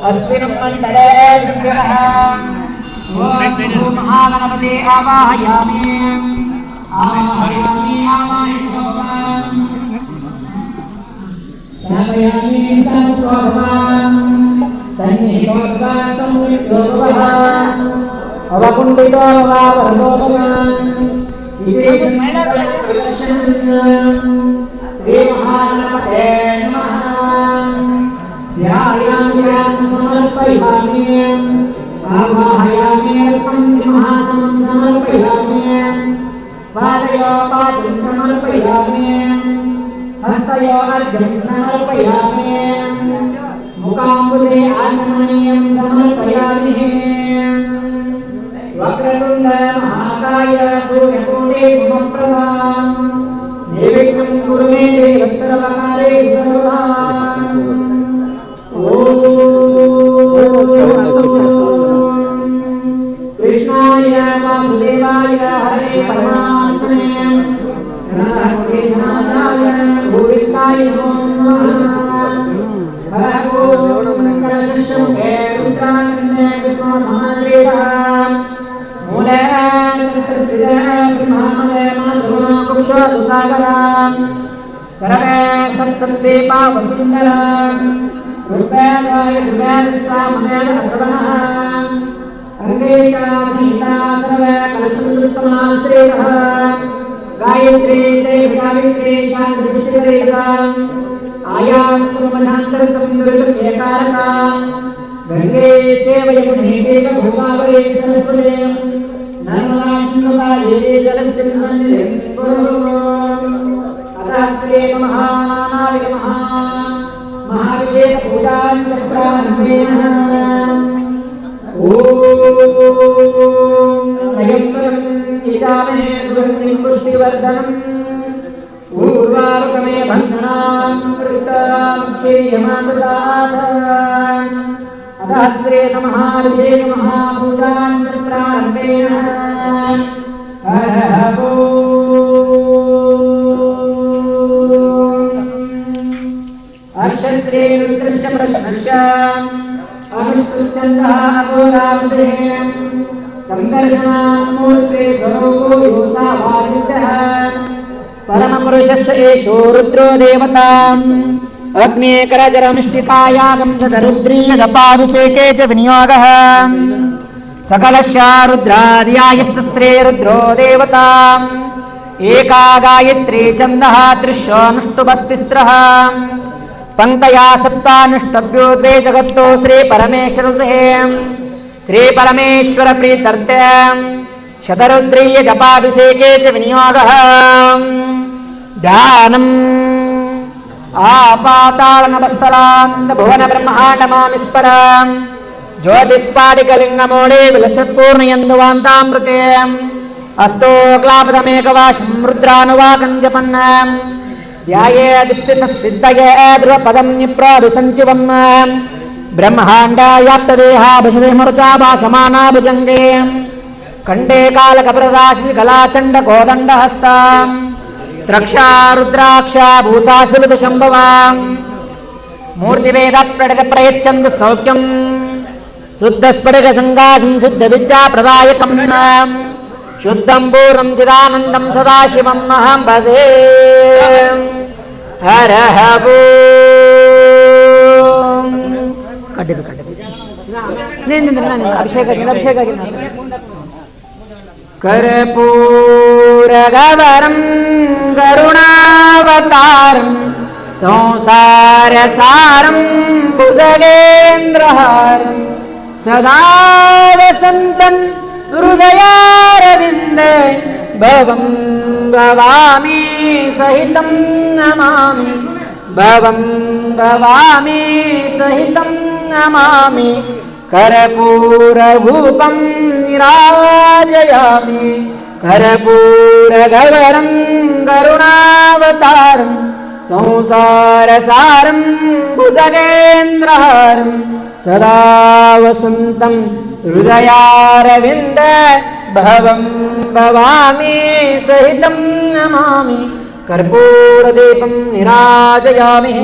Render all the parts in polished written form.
अस्मिन् मण्डले महागणपते आवाहयामि आवाहयामि स्थापयामि सर्वभवान् सन्निहितोऽथवा संयुक्तोऽथवा अवकुण्डितो वा वरदोऽभवान् इति श्रीमहागणपते नमः। ध्यायामि समर्पयामि आवाहयामि पञ्चमहासनं समर्पयामि पादयो पादं समर्पयामि हस्तयो अर्घ्यं समर्पयामि मुखाम्बुजे आचमनीयं समर्पयामि। वक्रतुण्ड महाकाय सूर्यकोटि समप्रभा निर्विघ्नं कुरु मे देव सर्वकार्येषु सर्वदा। कृष्णाय वासुदेवाय हरे परमात्मने कृष्णाय गोविन्दाय नमो नमः। कलशशुभे रुद्रान्ने विष्णु सहस्रेण मूले ब्रह्मामले माधुर्मा पुरुषोदुसागरं सर्वे सप्तन्ते पावसुन्दरं रूपेणाय दुर्गासामनेन अथर्वणः अंगेका सीता सर्वे कलशुन्दरसमाश्रेयः गायत्री जयविचारित्री शान्तिपुष्टिकरेदाम् आयां कुर्मशान्तरं दुर्गक्षेकारकां गंगे चैव यमुने चैव गोदावरी सरस्वती नर्मदा सिन्धुकाले जलस्मिन् सन्निधिं कुरु। अतः श्री महानाय नमः। महाभिषेक पूजां प्रारम्भेन ॐ त्र्यम्बकं यजामहे सुगन्धिं पुष्टिवर्धनम् ऊर्वारुकमे बन्धनां कृताक्षेयमाददात्। अतः श्री महाभिषेक महापूजां प्रारम्भेन हरः अश्वश्री रुद्रस्य प्रश्नस्य अनुष्ठुश्चन्द्रः अघोरावसे संदर्शनान्मूर्ते स्वरूपो योऽसावादित्यः परमपुरुषस्य एषो रुद्रो देवताम् अग्नेकरजरमिष्टिकायागं सदरुद्रीयजपाभिषेके च विनियोगः सकलस्य रुद्रादियायस्य श्रेरुद्रो देवताम् एका गायत्री छन्दः त्रिशोऽनुष्टुभस्तिस्रः पंक्तया सप्तानुष्टभ्यो द्वे जगत्तो श्री परमेश्वर प्रीत्यर्थे शतरुद्रीय जपाभिषेके च विनियोगः ध्यानम् आपातालनभस्थलां भुवन ब्रह्माण्डमामिस्परां ज्योतिष्पाटिकलिङ्गमूले विलसत्पूर्णयन्दुवान्तामृते अस्तोक्लापदमेकवाशं रुद्रानुवाकं जपन् ध्यायेदीप्सितसिद्धये ध्रुवपदं निप्रादुसञ्चिवम् ब्रह्माण्डायाप्तदेहाभशदेमरुचाभासमाना भुजङ्गे कण्ठे कालकप्रदाशिकलाचण्डकोदण्डहस्ता त्रक्षा रुद्राक्षा भूषासुलभशम्भवां मूर्तिवेदप्रयच्छन्तु सौख्यं शुद्धस्फटिकसङ्काशं शुद्धविद्याप्रदायकं शुद्धं पूर्णं चिदानन्दं सदाशिवम् अहं भजे। हरः अभिषेक कर्पूरगवरं करुणावतारं संसारसारं भुजगेन्द्रहारं सदा वसन्तं हृदयारविन्दे भवं भवामी सहितं नमामि भवं भवामि सहितं नमामि कर्पूरधूपं निराजयामि कर्पूरगौरं करुणावतारं संसारसारं भुजगेन्द्रहारं सदा वसन्तं हृदयारविन्द भवं भवामि सहितं नमामि कर्पूरदीपं निराजयामि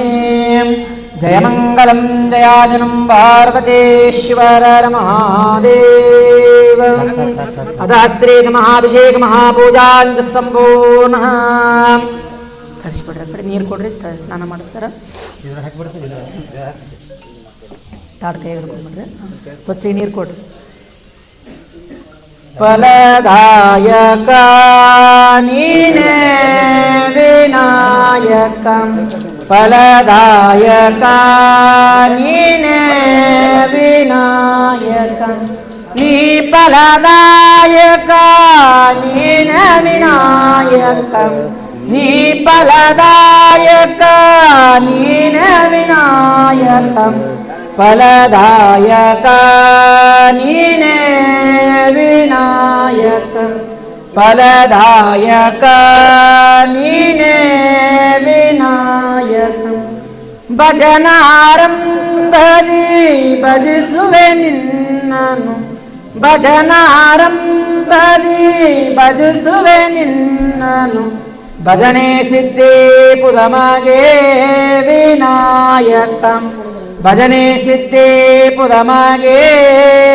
जयमङ्गलं जयाजनं पार्वतीश्वर महादेव अतः श्रीमहाभिषेक महापूजाञ्च सम्पूर्णः ಸರಿಸ್ಬಿಡ್ರಿ ಆ ಕಡೆ ನೀರು ಕೊಡ್ರಿ ಸ್ನಾನ ಮಾಡಿಸ್ತಾರ ತಾಡ್ ಕೈ ಹಿಡ್ಕೊಂಡ್ಬಿಡ್ರಿ ಸ್ವಚ್ಛ ನೀರು ಕೊಡ್ರಿ ಫಲದಾಯಕ ನೀನೇ ವಿನಾಯಕ ಫಲದಾಯಕ ನೀನೇ ವಿನಾಯಕ ನೀ ಫಲದಾಯಕ ನೀನೇ ವಿನಾಯಕ ನೀ ಫಲದಾಯಕ ನೀನೇ ವಿನಾಯಕ ಫಲದಾಯಕ ನೀನೇ ವಿನಾಯಕ ಫಲದಾಯಕ ನೀನೇ ವಿನಾಯಕ ಭಜನಾರಂಭದಿ ಭಜಿಸುವೆ ನಿನ್ನನು ಭಜನಾರಂಭದಿ ಭಜಿಸುವೆ ನಿನ್ನನು ಭಜನೆ ಸಿದ್ಧಿ ಪುದಮಗೆ ವಿನಾಯಕ ಭಜನೆ ಸಿದ್ಧಿ ಪುದಮಗೆ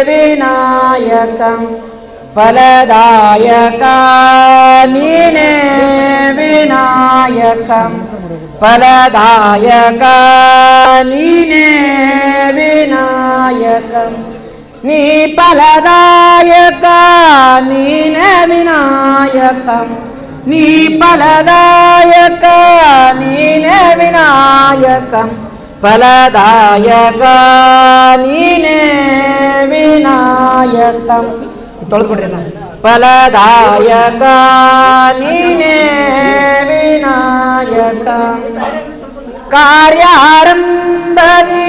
ವಿನಾಯಕ ಫಲದಾಯಕ ನೀನೇ ವಿನಾಯಕ ಫಲದಾಯಕ ನೀನೇ ವಿನಾಯಕ ನೀ ಫಲದಾಯಕ ನೀನೇ ವಿನಾಯಕ ನೀ ಫಲದಾಯಕ ನೀನೇ ವಿನಾಯಕ ಫಲದಾಯಕ ನೀನೇ ವಿನಾಯಕ ತೊಳೆದುಕೊಡ್ರಲ್ಲ ಫಲದಾಯಕ ನೀನೇ ವಿನಾಯಕ ಕಾರ್ಯಾರಂಭದಿ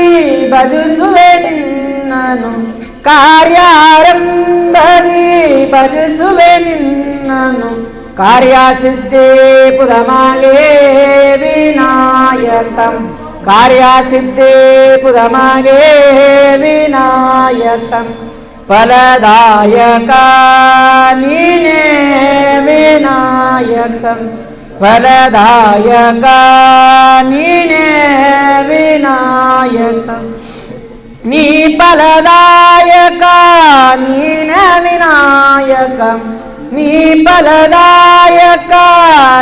ಭಜಿಸುವೆ ನಿನ್ನನು ಕಾರ್ಯಾರಂಭದಿ ಭಜಿಸುವೆ ನಿನ್ನನು ಕಾರ್ಯಸಿದ್ಧಿ ಪುದಮಗೆ ವಿನಾಯಕ ಕಾರ್ಯಸಿದ್ಧಿ ಪುದಮಗೆ ವಿನಾಯಕ ಫಲದಾಯಕ ನೀನೇ ವಿನಾಯಕ ಫಲದಾಯಕ ನೀನೇ ವಿನಾಯಕ ನೀ ಫಲದಾಯಕ ನೀನೇ ವಿನಾಯಕ ನೀ ಫಲದಾಯಕ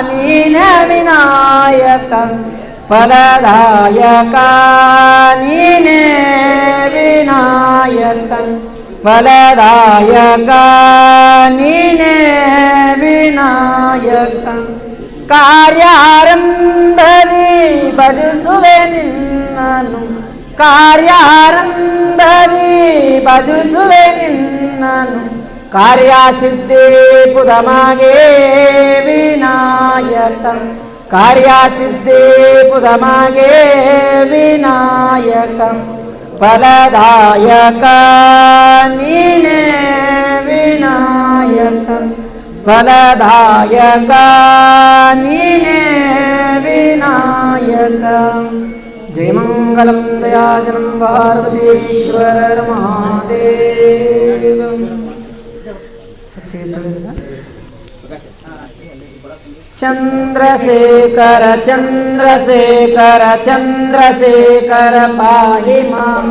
ನೀನೇ ವಿನಾಯಕ ಫಲದಾಯಕ ನೀನೇ ವಿನಾಯಕ ಫಲದಾಯಕ ನೀನೇ ವಿನಾಯಕ ಕಾರ್ಯಾರಂಭದಿ ಭಜಿಸುವೆ ನಿನ್ನನು ಕಾರ್ಯಾರಂಭದಿ ಭಜಿಸುವೆ ನಿನ್ನನು ಕಾರ್ಯಸಿದ್ಧಿ ಪುದಮಗೆ ವಿನಾಯಕ ಕಾರ್ಯಸಿದ್ಧಿ ಪುದಮಗೆ ವಿನಾಯಕ ಫಲದಾಯಕ ನೀನೇ ವಿನಾಯಕ ಫಲದಾಯಕ ನೀನೇ ವಿನಾಯಕ ಜಯಮಂಗಲಂ ದಯಾಜನಂ ಪಾರ್ವತೀಶ್ವರ ಮಹಾದೇವ ಚಂದ್ರಶೇಖರ ಚಂದ್ರಶೇಖರ ಚಂದ್ರಶೇಖರ ಪಾಹಿ ಮಾಂ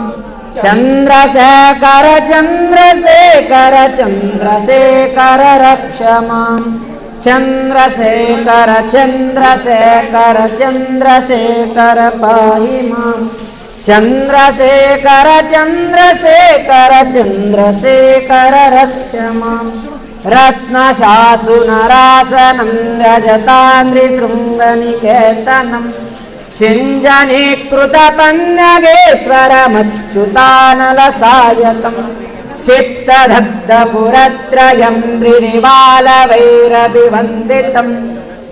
ಚಂದ್ರಶೇಖರ ಚಂದ್ರಶೇಖರ ಚಂದ್ರಶೇಖರ ರಕ್ಷ ಮಾಂ ಚಂದ್ರಶೇಖರ ಚಂದ್ರಶೇಖರ ಚಂದ್ರಶೇಖರ ಪಾಹಿ ಮಾಂ ಚಂದ್ರಶೇಖರ ಚಂದ್ರಶೇಖರ ಚಂದ್ರಶೇಖರ ರಕ್ಷ ಮಾಂ ರತ್ನಶಾಸುನರಾಸನಂ ರಜತಾಂದ್ರಿಶೃಂಗನಿಕೇತನಂ ಶಿಂಜನೀಕೃತಪನ್ನಗೇಶ್ವರಮಚ್ಯುತಾನಲಸಾಯಕಂ ಚಿತ್ತದಗ್ಧಪುರತ್ರಯಂ ತ್ರಿನಿವಾಲವೈರಭಿವಂದಿತಂ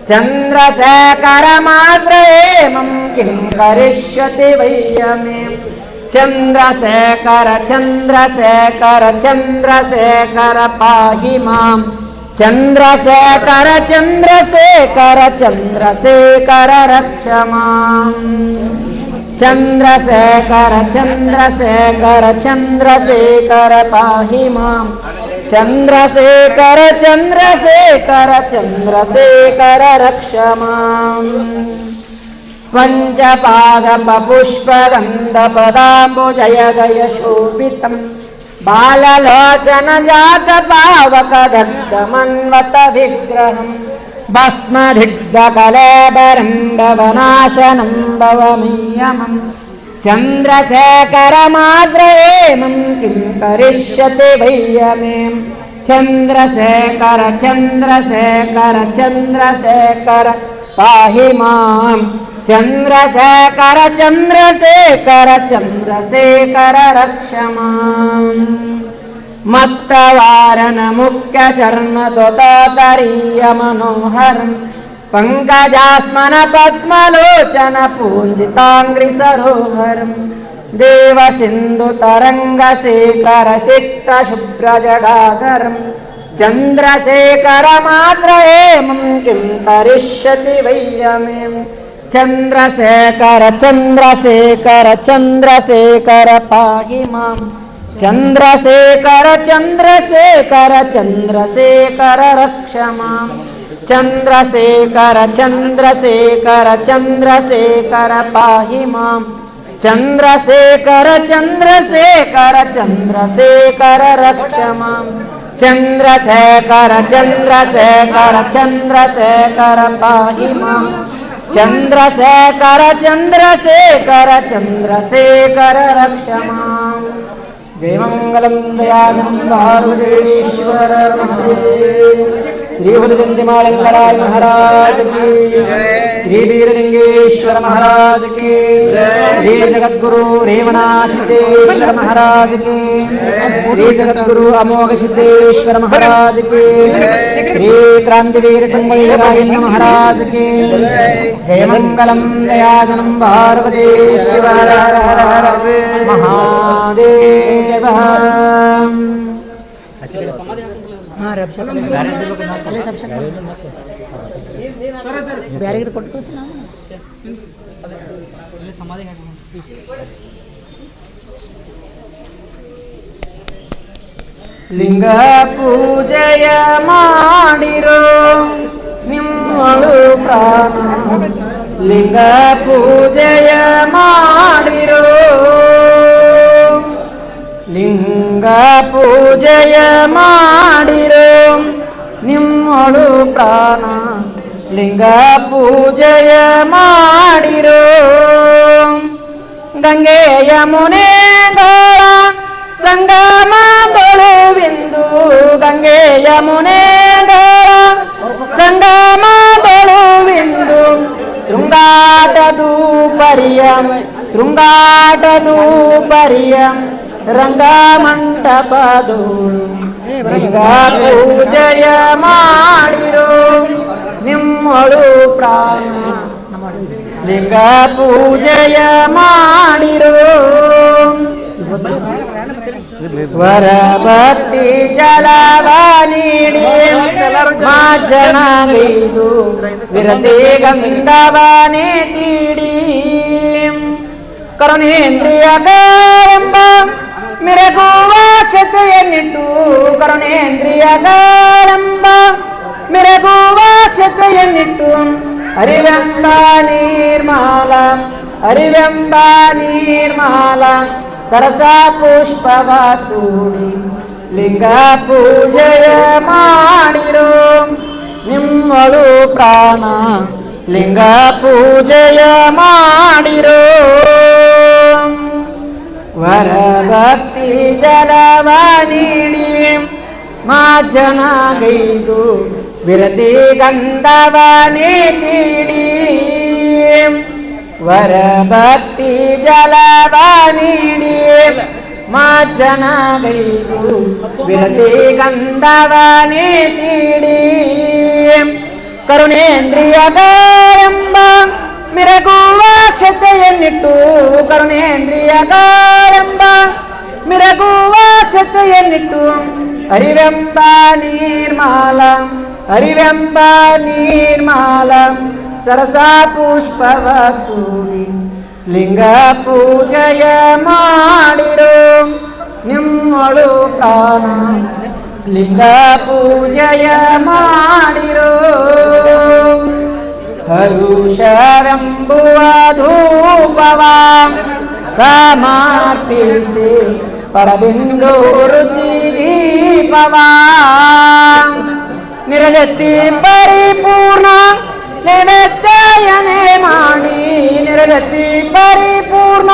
ಚಂದ್ರಶೇಖರಮಾಶ್ರಯೇಮಂ किं करिष्यति वैयमे चन्द्रशेखर चन्द्रशेखर चन्द्रशेखर पाहि मां चन्द्रशेखर चन्द्रशेखर चन्द्रशेखर रक्ष मां चन्द्रशेखर चन्द्रशेखर चन्द्रशेखर पाहि मां चन्द्रशेखर चन्द्रशेखर चन्द्रशेखर रक्ष मां पञ्चपादपपुष्पगन्धपदाम्बुजयदयशोभितं बाललोचनजातपावकदग्धमन्वतविग्रहं भस्मदिग्धकलेबरं भवनाशनं भवमीयमं चन्द्रशेखरमाश्रयेमं किं करिष्यति वैयमे चन्द्रशेखर चन्द्रशेखर चन्द्रशेखर पाहि मां चन्द्रशेखर चन्द्रशेखर चन्द्रशेखर रक्ष मां मत्तवारणमुख्यचर्मदोतरीयमनोहरं पङ्कजास्मनपद्मलोचनपूञ्जिताङ्घ्रिसरोहरं देवसिन्धुतरङ्गशेखरसिक्तशुभ्रजडाधरं चन्द्रशेखरमाश्रयेमं किं करिष्यति वैयमे चन्द्रशेखर चन्द्रशेखर चन्द्रशेखर पाहि मां चन्द्रशेखर चन्द्रशेखर चन्द्रशेखर रक्ष मां चन्द्रशेखर चन्द्रशेखर चन्द्रशेखर पाहि मां चन्द्रशेखर चन्द्रशेखर चन्द्रशेखर रक्ष मां चन्द्रशेखर चन्द्रशेखर चन्द्रशेखर पाहि मां चन्द्रशेखर चन्द्रशेखर चन्द्रशेखर रक्ष मां जय मंगलम दयासनं पार्वतीश्वर महादेव श्री भुजंतिमालिंगराज महाराज की श्री वीरलिंगेश्वर महाराज की श्री जगद्गुरु रेवणासिद्धेश्वर महाराज की श्री जगद्गुरु अमोघ सिद्धेश्वर महाराज की श्री क्रांतिवीर संवल्लभायन महाराज की जय मंगलम दयासनं पार्वतीश्वर महादेव ಬ್ಯಾರಿಗೇಡ್ ಕೊಟ್ಟು ಲಿಂಗ ಪೂಜೆಯ ಮಾಡಿರೋ ನಿಮ್ಮಳು ಪ್ರಾಣ ಲಿಂಗ ಪೂಜೆಯ ಮಾಡಿರೋ ಲಿಂಗ ಪೂಜೆಯ ಮಾಡಿರೋ ನಿಮ್ಮಳು ಪ್ರಾಣ ಲಿಂಗ ಪೂಜೆಯ ಮಾಡಿರೋ ಗಂಗೆ ಯಮುನೆಗಳ ಸಂಗಮದೊಳುವಿಂದು ಗಂಗೆ ಯಮುನೆಗಳ ಸಂಗಮದೊಳುವಿಂದು ಶೃಂಗಾಟದು ಪರಿಯಂ ರಂಗಮಂಟಪದೋಳು ಲಿಂಗ ಪೂಜೆಯ ಮಾಡಿರೋ ನಿಮ್ಮಳು ಪ್ರಾಣ ಲಿಂಗ ಪೂಜೆಯ ಮಾಡಿರೋ ಸ್ವರ ಭಕ್ತಿ ಜಲವ ನೀಡಿ ಮಾಜನಗೈದು ವಿರತೆ ಗಂಧವನೇ ತೀಡಿ ಕರುಣೇಂದ್ರಿಯಗಳೆಂಬ ಮಿರಗುವ ಕ್ಷತೆಯನ್ನಿಟ್ಟು ಕರುಣೇಂದ್ರಿಯಗಳೆಂಬ ಮಿರಗುವ ಕ್ಷತೆಯನ್ನಿಟ್ಟು ಅರಿವೆಂಬ ನಿರ್ಮಾಲ ಸರಸ ಪುಷ್ಪವ ಸೂಡಿ ಲಿಂಗ ಪೂಜೆಯ ಮಾಡಿರೋ ನಿಮ್ಮಳು ಪ್ರಾಣ ಲಿಂಗ ಪೂಜೆಯ ಮಾಡಿರೋ ವರಭಕ್ತಿ ಜಲವ ನೀಡಿ ಮಾಜನಗೈದು ವಿರತಿ ಗಂಧವನೇ ತೀಡಿ ವರಭಕ್ತಿ ಜಲವ ನೀಡಿ ಮಾಜನಗೈದು ವಿರತಿ ಗಂಧವನೇ ತೀಡಿ ಕರುಣೇಂದ್ರಿಯಗಳೆಂಬ ಮಿರಗುವ ಕ್ಷತೆಯನ್ನಿಟ್ಟು ಕರುಣೇಂದ್ರಿಯಗಳೆಂಬ ಮಿರಗುವ ಕ್ಷತೆಯನ್ನಿಟ್ಟು ಅರಿವೆಂಬ ನಿರ್ಮಾಲ ಅರಿವೆಂಬ ನಿರ್ಮಾಲ ಸರಸ ಪುಷ್ಪವ ಸೂಡಿ ಲಿಂಗ ಪೂಜೆಯ ಮಾಡಿರೋ ನಿಮ್ಮಳು ಪ್ರಾಣ ಲಿಂಗ ಪೂಜೆಯ ಮಾಡಿರೋ ಹರುಷವೆಂಬುವ ಧೂಪವ ಸಮರ್ಪಿಸಿ ಪರಬಿಂದು ರುಚಿ ದೀಪವ ನಿರಜತಿ ಪರಿಪೂರ್ಣ ನೈವೇದ್ಯಯನೆ ಮಾಡಿ ನಿರಜತಿ ಪರಿಪೂರ್ಣ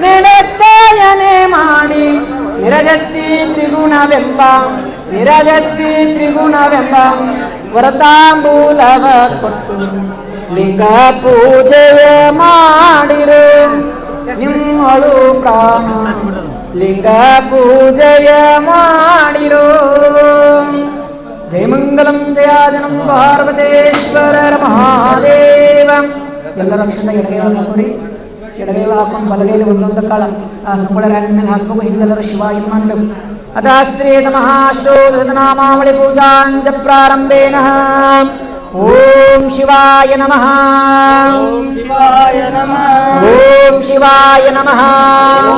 ನೈವೇದ್ಯಯನೆ ಮಾಡಿ ನಿರಜತಿ ತ್ರಿಗುಣವೆಂಬ ನಿರಜತಿ ತ್ರಿಗುಣವೆಂಬ ವರತಾಂಬೂಲವ ಕೊಟ್ಟು ಲಿಂಗ ಪೂಜೆಯ ಮಾಡಿರು ನಿಮ್ಮಳು ಪ್ರಾಣ ಲಿಂಗ ಪೂಜೆಯ ಮಾಡಿರು ಜಯಮಂಗಲಂ ಜಯಾಜನಂ ಪಾರ್ವತೇಶ್ವರ ಮಹಾದೇವ ಎಲ್ಲರ ಅಕ್ಷರ ಎಡಗೈಗಳು ಹಾಕೋರಿ ಎಡಗೈಗಳು ಹಾಕೊಂಡು ಬಲಗೈಲಿ ಒಂದೊಂದು ಕಾಳ ಆ ಸಂಬಳ ರ್ಯಾನ್ ಮೇಲೆ ಹಾಕಬೇಕು ಹಿಂದೆಲ್ಲರೂ ಶಿವ ಇದು ಮಾಡಬೇಕು ಅದ ಶ್ರೀದ ಮಹಾಷ್ಟೋದನಾಮಾವಳಿ ಪೂಜಾಂಚ ಪ್ರಾರಂಭೇನ ಓಂ ಶಿವಾಯ ನಮಃ ಓಂ ಶಿವಾಯ ನಮಃ ಓಂ ಶಿವಾಯ ನಮಃ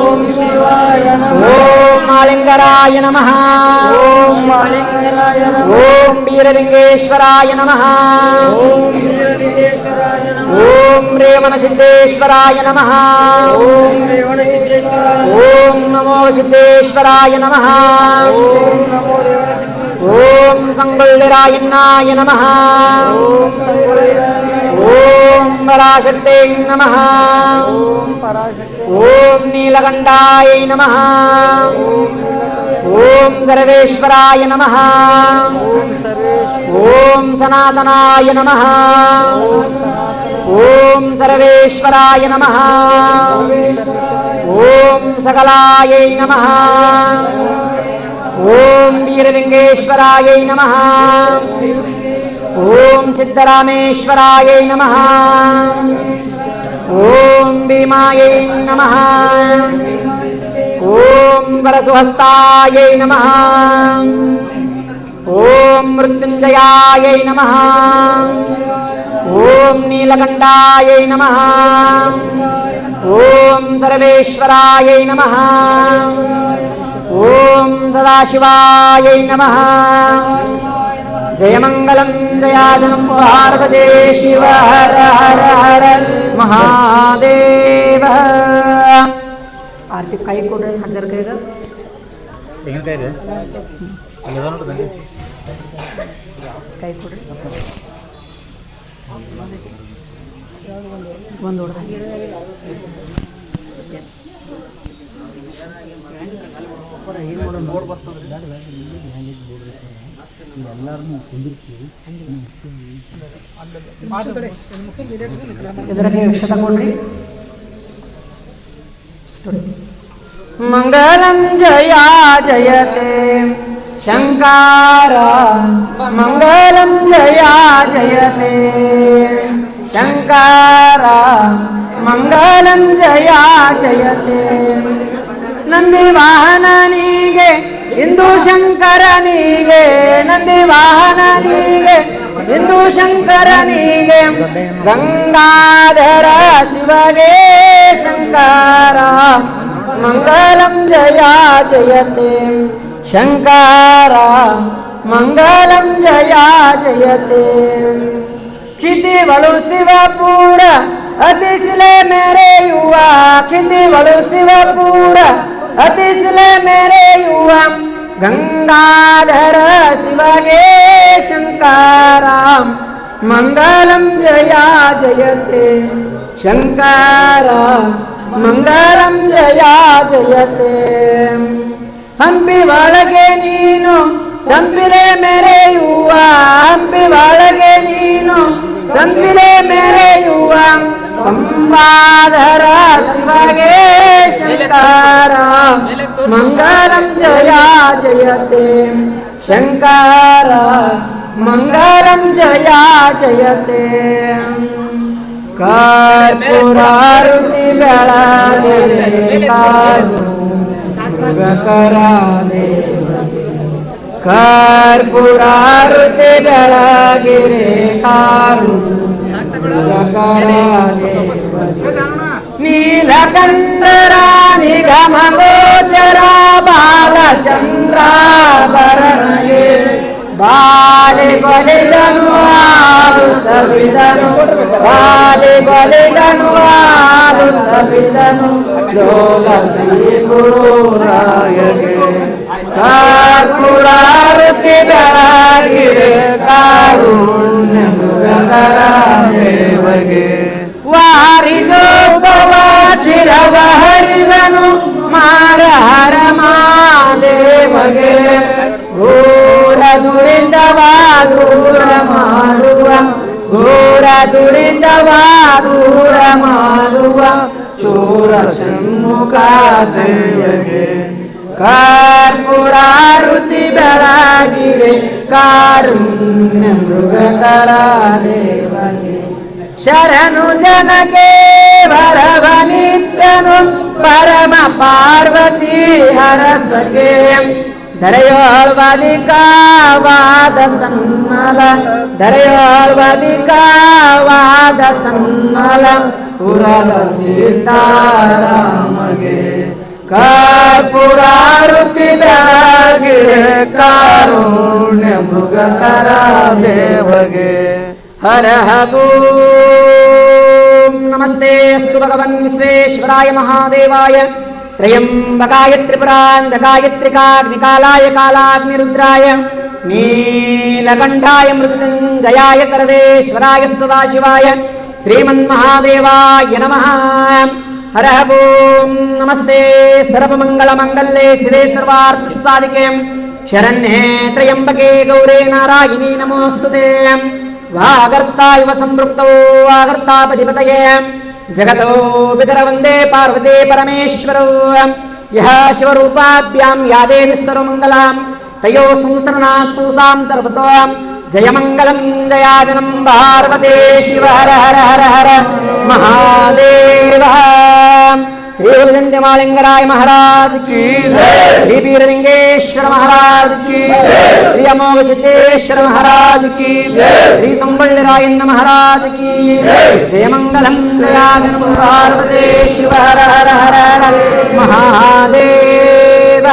ಓಂ ಶಿವಾಯ ನಮಃ ಓಂ ಮಾಳಿಂಗರಾಯ ನಮಃ ಓಂ ಮಾಳಿಂಗರಾಯ ನಮಃ ಓಂ ವೀರಲಿಂಗೇಶ್ವರಾಯ ನಮಃ ಓಂ ವೀರಲಿಂಗೇಶ್ವರಾಯ ನಮಃ ಓಂ ರೇವಣ ಸಿದ್ದೇಶ್ವರಾಯ ನಮಃ ಓಂ ರೇವಣಸಿದ್ದೇಶ್ವರಾಯ ಓಂ ನಮೋ ಸಿದ್ದೇಶ್ವರಾಯ ನಮಃ ಓಂ ನಮೋ ದೇವರ ಓಂ ಸಂಗೊಳ್ಳಿರಾಯಣ್ಣಾಯ ನಮಃ ಓಂ ಸಂಗೊಳ್ಳಿರಾಯ ಓಂ ಪರಾಶಕ್ತೇ ನಮಃ ಓಂ ಪರಾಶಕ್ತಿ ಓಂ ನೀಲಕಂಠಾಯ ನಮಃ ಓಂ ಸರ್ವೇಶ್ವರಾಯ ನಮಃ ಓಂ ಸರ್ವೇಶ್ವರ ಓಂ ಸನಾತನಾಯ ನಮಃ ಓಂ ಸರ್ವೇಶ್ವರಾಯ ನಮಃ ಓಂ ಸಕಲಾಯ ನಮಃ ಓಂ ವೀರಲಿಂಗೇಶ್ವರಾಯ ನಮಃ ಓಂ ಸಿದ್ದರಾಮೇಶ್ವರಾಯ ನಮಃ ಓಂ ಭೀಮಾಯ ನಮಃ ಓಂ ವರಸುಹಸ್ತಾಯ ನಮಃ ಓಂ ಮೃತ್ಯುಂಜಯಾಯ ನಮಃ ಓಂ ನೀಲಕಂಠಾಯ ನಮಃ ಓಂ ಸರ್ವೇಶ್ವರಾಯ ನಮಃ ಓಂ ಸದಾಶಿವಾಯ ನಮಃ ಜಯಮಂಗಲಂ ಜಯಾಜನಂ ಪಾರ್ವತೇ ಶಿವ ಹರ ಹರ ಹರ ಮಹಾದೇವ ಆರ್ತಿ ಕೈ ಕೊಡ್ರಿ ಹಜರ್ ಕೈಗ ತೆಂಗಿನಕಾಯಿ ರೀ ಅಲ್ಲದ ನೋಡ್ರಿ ಕೈ ಕೊಡ್ರಿ ಒಂದು ಹೊಡೆದ ಇದಕ್ಕೆ ಅಕ್ಷತ ಕೊಡ್ರಿ ಮಂಗಲಂ ಜಯ ಜಯತೆ ಶಂಕಾರ ಮಂಗಲಂ ಜಯ ಜಯತೆ ಶಂಕಾರ ಮಂಗಲಂ ಜಯ ಜಯತೆ ನಂದಿ ವಾಹನನಿಗೆ ಇಂದು ಶಂಕರನಿಗೆ ನಂದಿ ವಾಹನನಿಗೆ ಇಂದು ಶಂಕರನಿಗೆ ಗಂಗಾಧರ ಶಿವಗೆ ಶಂಕರ ಮಂಗಲಂ ಜಯ ಜಯತೆ ಶಂಕರ ಮಂಗಲಂ ಜಯ ಜಯತೆ ಕ್ಷಿತಿಗಳು ಶಿವಪುರ ಅತಿಶಿಲೆ ಮೆರೆಯುವ ಕ್ಷಿತಿಗಳು ಶಿವಪುರ ಅತಿಶಿಲೆ ಮೆರೆಯುವ ಗಂಗಾಧರ ಶಿವಗೆ ಶಂಕರ ಮಂಗಲಂ ಜಯ ಜಯತೆ ಶಂಕರ ಮಂಗಲಂ ಜಯ ಜಯತೆ ಹಂಪಿ ಒಳಗೆ ನೀನು ಸಂಪಿಲೆ ಮೆರೆಯುವ ಹಂಪಿ ಒಳಗೆ ನೀನು ಸಂಪಿಲೆ ಮೆರೆಯುವ ಗಂಗಾಧರ ಶಿವಗೆ ಶಂಕರ ಮಂಗಲಂ ಜಯ ಜಯತೆ ಶಂಕರ ಮಂಗಲಂ ಜಯ ಜಯತೆ ಕರ್ಪೂರಾರುತಿ ಬೆಳಗಿರೆ ಕಾರುಣ್ಯಕರ ದೇವಗೆ ಕರ್ಪೂರಾರುತಿ ಬೆಳಗಿರೆ ಕಾರುಣ್ಯಕರ ದೇವಗೆ ನೀಲಕಂಠರ ನಿಗಮ ಗೋಚರ ಬಾಲಚಂದ್ರಾಭರಣಗೆ ಬಾಲೆ ಬಲಿದನು ಆರು ಸವಿದನು ಬಾಲೆ ಬಲಿದನು ಆರು ಸವಿದನು ಲೋಕ ಶ್ರೀ ಗುರುರಾಯಗೆ ಕರ್ಪೂರಾರುತಿ ಬೆಳಗಿರೆ ಕಾರುಣ್ಯ ಮೃಗಕರ ದೇವಗೆ ವಾರಿಜೋದ್ಭವ ಶಿರವ ಹರಿದನು ಮಾರ ಹರ ಮಾದೇವಗೆ ಘೋರ ದುರಿತವ ದೂರ ಮಾಡುವ ಘೋರ ದುರಿತವ ದೂರ ಮಾಡುವ ಚೂರ ಷಣ್ಮುಖ ದೇವಗೆ ಕರ್ಪೂರಾರುತಿ ಬೆಳಗಿರೆ ಕಾರುಣ್ಯ ಮೃಗಕರ ದೇವಗೆ ಶರಣು ಜನಕ್ಕೆ ಭರವನಿತ್ಯನು ಪರಮ ಪಾರ್ವತಿ ಹರಸಗೆ ದರೆಯೋಳ್ವದಿಕಾವಾದ ಸನ್ನಲ ದರೆಯೋಳ್ವದಿಕಾವಾದ ಸನ್ನಲ ಪುರದ ಸೀತಾರಾಮಗೆ ಕರ್ಪೂರಾರುತಿ ಬೆಳಗಿರೆ ಕಾರುಣ್ಯ ಮೃಗಕರ ದೇವಗೆ ಹರ ಓಂ ನಮಸ್ತೆ ಅಸ್ತು ಭಗವನ್ ವಿಶ್ವೇಶ್ವರಾಯ ಮಹಾದೇವಾಯ ತ್ರಯಂಬಕಾಯ ತ್ರಿಪುರಾಂಧಕಾಯ ತ್ರಿಕಾಗ್ನಿಕಾಲಾಯ ಕಾಲಾಗ್ನಿರುದ್ರಾಯ ನೀಲಕಂಠಾಯ ಮೃತ್ಯುಂಜಯಾಯ ಸರ್ವೇಶ್ವರಾಯ ಸದಾಶಿವಾಯ ಶ್ರೀಮನ್ಮಹಾದೇವಾಯ ನಮಃ ಹರ ಓಂ ನಮಸ್ತೆ ಸರ್ವಮಂಗಳಮಂಗಲ್ಯೆ ಶಿವೆ ಸರ್ವಾರ್ಥಸಾಧಿಕೆ ಶರಣ್ಯೇ ತ್ರಯಂಬಕೆ ಗೌರೇ ನಾರಾಯಣಿ ನಮೋಸ್ತುತೆ ವಾಗರ್ತಾ ಇವ ಸಂಪೃಕ್ತೋ ವಾಗರ್ತಾಪಧಿಪತಯೇ ಜಗತೋ ಪಿತರ ವಂದೇ ಪಾರ್ವತಿ ಪರಮೇಶ್ವರೌ ಯಹ ಶಿವರೂಪಾಭ್ಯಾಂ ಯಾ ದೇವಿ ಸರ್ವಮಂಗಲಾಂ ತಯೋ ಸಂಸ್ತನಾತ್ ಪೂಸಾಂ ಸರ್ವತೋ ಜಯಮಂಗಲಂ ಜಯಾಜನಂ ಪಾರ್ವತಿ ಶಿವ ಹರ ಹರ ಹರ ಹರ ಮಹಾದೇವ श्री विजयमालिंगराय महाराज की जय, श्री वीरलिंगेश्वर महाराज की जय, श्री अमोघ सिद्धेश्वर महाराज की जय, श्री संबल्लिरायण्ण महाराज की जय, जय मंगलम जयाजनम पार्वती शिव हर हर हर हर महादेव